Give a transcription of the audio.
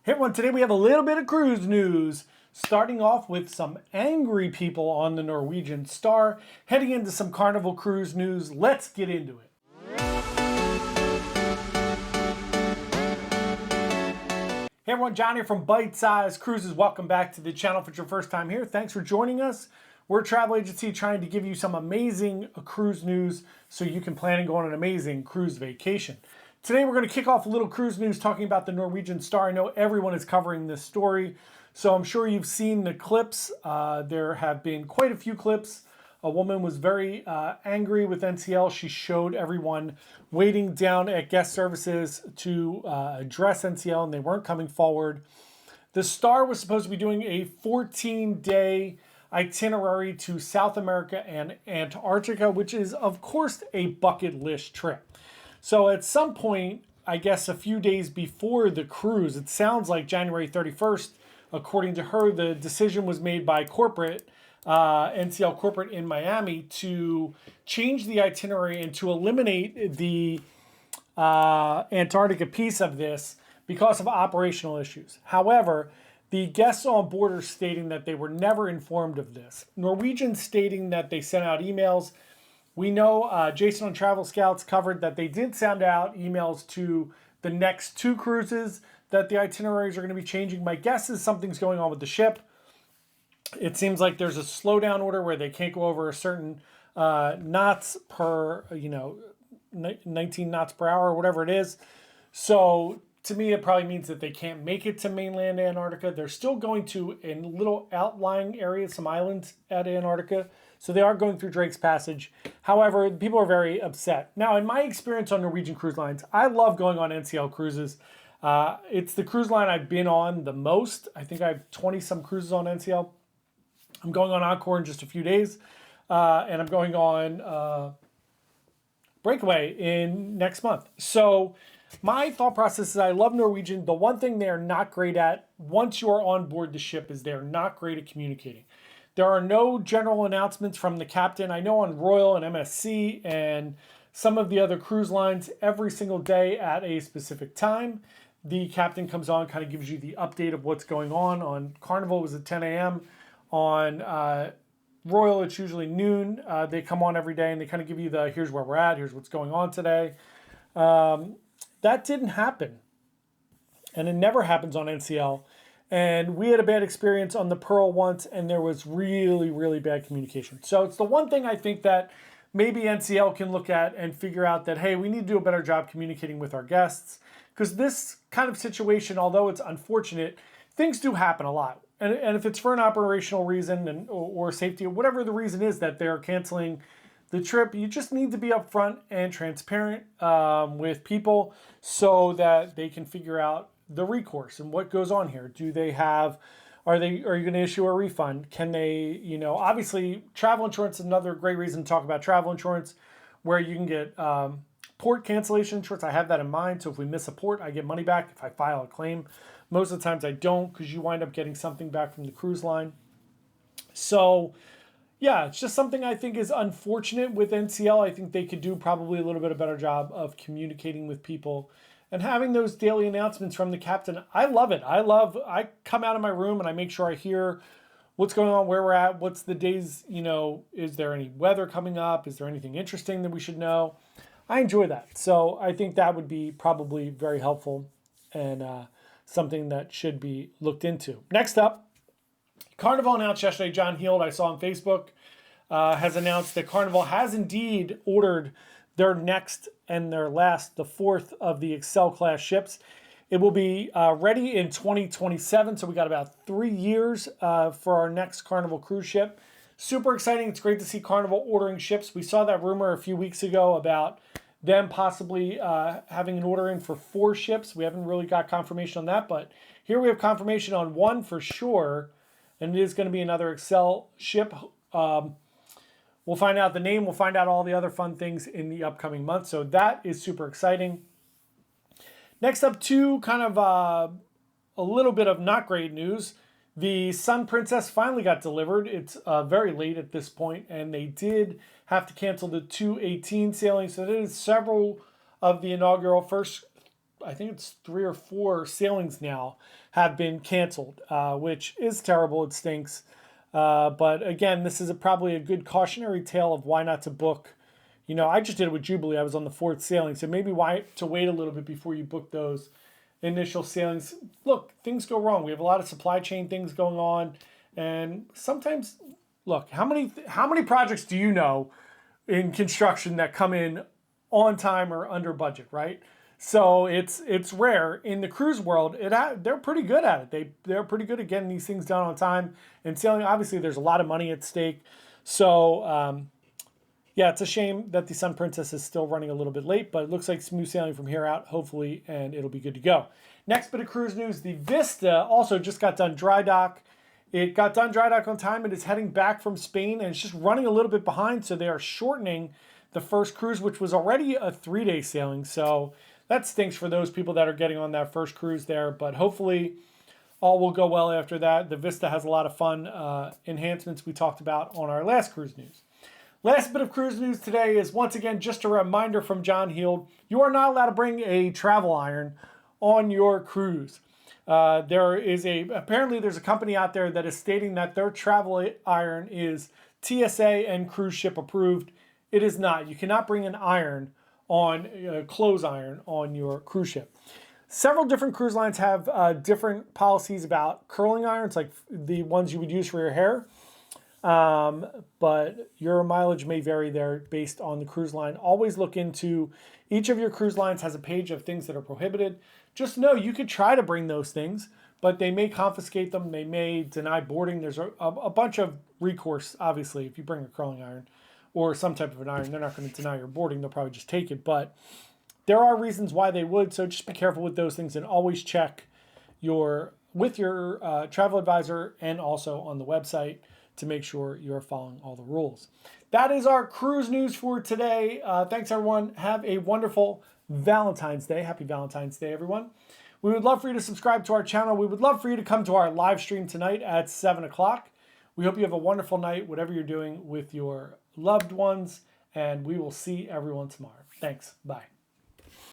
Hey everyone, today we have a little bit of cruise news. Starting off with some angry people on the Norwegian Star, heading into some Carnival cruise news. Let's get into it. Hey everyone, John here from Bite Size Cruises. Welcome back to the channel if it's your first time here. Thanks for joining us. We're a travel agency trying to give you some amazing cruise news so you can plan and go on an amazing cruise vacation. Today we're going to kick off a little cruise news talking about the Norwegian Star. I know everyone is covering this story, so I'm sure you've seen the clips. There have been quite a few clips. A woman was very angry with NCL. She showed everyone waiting down at guest services to address NCL, and they weren't coming forward. The Star was supposed to be doing a 14-day itinerary to South America and Antarctica, which is, of course, a bucket list trip. So at some point, I guess a few days before the cruise, it sounds like January 31st, according to her, the decision was made by corporate, NCL corporate in Miami, to change the itinerary and to eliminate the Antarctica piece of this because of operational issues. However, the guests on board are stating that they were never informed of this. Norwegian stating that they sent out emails. We know Jason on Travel Scouts covered that they did send out emails to the next two cruises that the itineraries are going to be changing. My guess is something's going on with the ship. It seems like there's a slowdown order where they can't go over a certain knots per, 19 knots per hour or whatever it is. So to me, it probably means that they can't make it to mainland Antarctica. They're still going to a little outlying areas, some islands at Antarctica. So they are going through Drake's Passage. However, people are very upset. Now, in my experience on Norwegian Cruise Lines, I love going on NCL cruises. It's the cruise line I've been on the most. I think I have 20-some cruises on NCL. I'm going on Encore in just a few days. And I'm going on Breakaway in next month. So my thought process is I love Norwegian. The one thing they're not great at once you're on board the ship is they're not great at communicating. There are no general announcements from the captain. I know on Royal and MSC and some of the other cruise lines, every single day at a specific time, the captain comes on, kind of gives you the update of what's going on. On Carnival, it was at 10 a.m. On Royal, it's usually noon. They come on every day and they kind of give you the, here's where we're at, here's what's going on today. That didn't happen. And it never happens on NCL. And we had a bad experience on the Pearl once, and there was really, really bad communication. So it's the one thing I think that maybe NCL can look at and figure out that, hey, we need to do a better job communicating with our guests. Because this kind of situation, although it's unfortunate, things do happen a lot. And if it's for an operational reason or safety, or whatever the reason is that they're canceling the trip, you just need to be upfront and transparent with people so that they can figure out the recourse and what goes on here. Do they have, are you going to issue a refund? Can they, obviously travel insurance is another great reason to talk about travel insurance, where you can get port cancellation insurance. I have that in mind. So if we miss a port, I get money back if I file a claim. Most of the times I don't, because you wind up getting something back from the cruise line. So yeah, it's just something I think is unfortunate with NCL. I think they could do probably a little bit of a better job of communicating with people and having those daily announcements from the captain. I love it. I come out of my room and I make sure I hear what's going on, where we're at, what's the days, is there any weather coming up? Is there anything interesting that we should know? I enjoy that. So I think that would be probably very helpful and something that should be looked into. Next up, Carnival announced yesterday, John Heald, I saw on Facebook, has announced that Carnival has indeed ordered their next and their last, the fourth of the Excel class ships. It will be ready in 2027, so we got about 3 years for our next Carnival cruise ship. Super exciting. It's great to see Carnival ordering ships. We saw that rumor a few weeks ago about them possibly having an order in for 4 ships. We haven't really got confirmation on that, but here we have confirmation on 1 for sure, and it is going to be another Excel ship. We'll find out the name. We'll find out all the other fun things in the upcoming months. So that is super exciting. Next up, kind of a little bit of not great news. The Sun Princess finally got delivered. It's very late at this point, and they did have to cancel the 2/18 sailing. So there is several of the inaugural first I think it's 3 or 4 sailings now have been canceled, which is terrible. It stinks. But again, this is probably a good cautionary tale of why not to book. You know, I just did it with Jubilee. I was on the 4th sailing, so maybe why to wait a little bit before you book those initial sailings. Look, things go wrong. We have a lot of supply chain things going on, and sometimes, look, how many projects do you know in construction that come in on time or under budget, right? So it's rare in the cruise world. They're pretty good at it. They're pretty good at getting these things done on time and sailing. Obviously, there's a lot of money at stake. So yeah, it's a shame that the Sun Princess is still running a little bit late, but it looks like smooth sailing from here out, hopefully, and it'll be good to go. Next bit of cruise news: the Vista also just got done dry dock. It got done dry dock on time. It is heading back from Spain, and it's just running a little bit behind, so they are shortening the first cruise, which was already a 3-day sailing. So that stinks for those people that are getting on that first cruise there, but hopefully all will go well after that. The Vista has a lot of fun enhancements we talked about on our last cruise news. Last bit of cruise news today is, once again, just a reminder from John Heald: you are not allowed to bring a travel iron on your cruise. Apparently there's a company out there that is stating that their travel iron is TSA and cruise ship approved. It is not. You cannot bring an iron on clothes iron on your cruise ship. Several different cruise lines have different policies about curling irons, like the ones you would use for your hair. But your mileage may vary there based on the cruise line. Always look into, each of your cruise lines has a page of things that are prohibited. Just know you could try to bring those things, but they may confiscate them. They may deny boarding. There's a bunch of recourse, obviously, if you bring a curling iron or some type of an iron. They're not going to deny your boarding. They'll probably just take it. But there are reasons why they would, so just be careful with those things and always check with your travel advisor and also on the website to make sure you're following all the rules. That is our cruise news for today. Thanks, everyone. Have a wonderful Valentine's Day. Happy Valentine's Day, everyone. We would love for you to subscribe to our channel. We would love for you to come to our live stream tonight at 7 o'clock. We hope you have a wonderful night, whatever you're doing with your loved ones, and we will see everyone tomorrow. Thanks. Bye.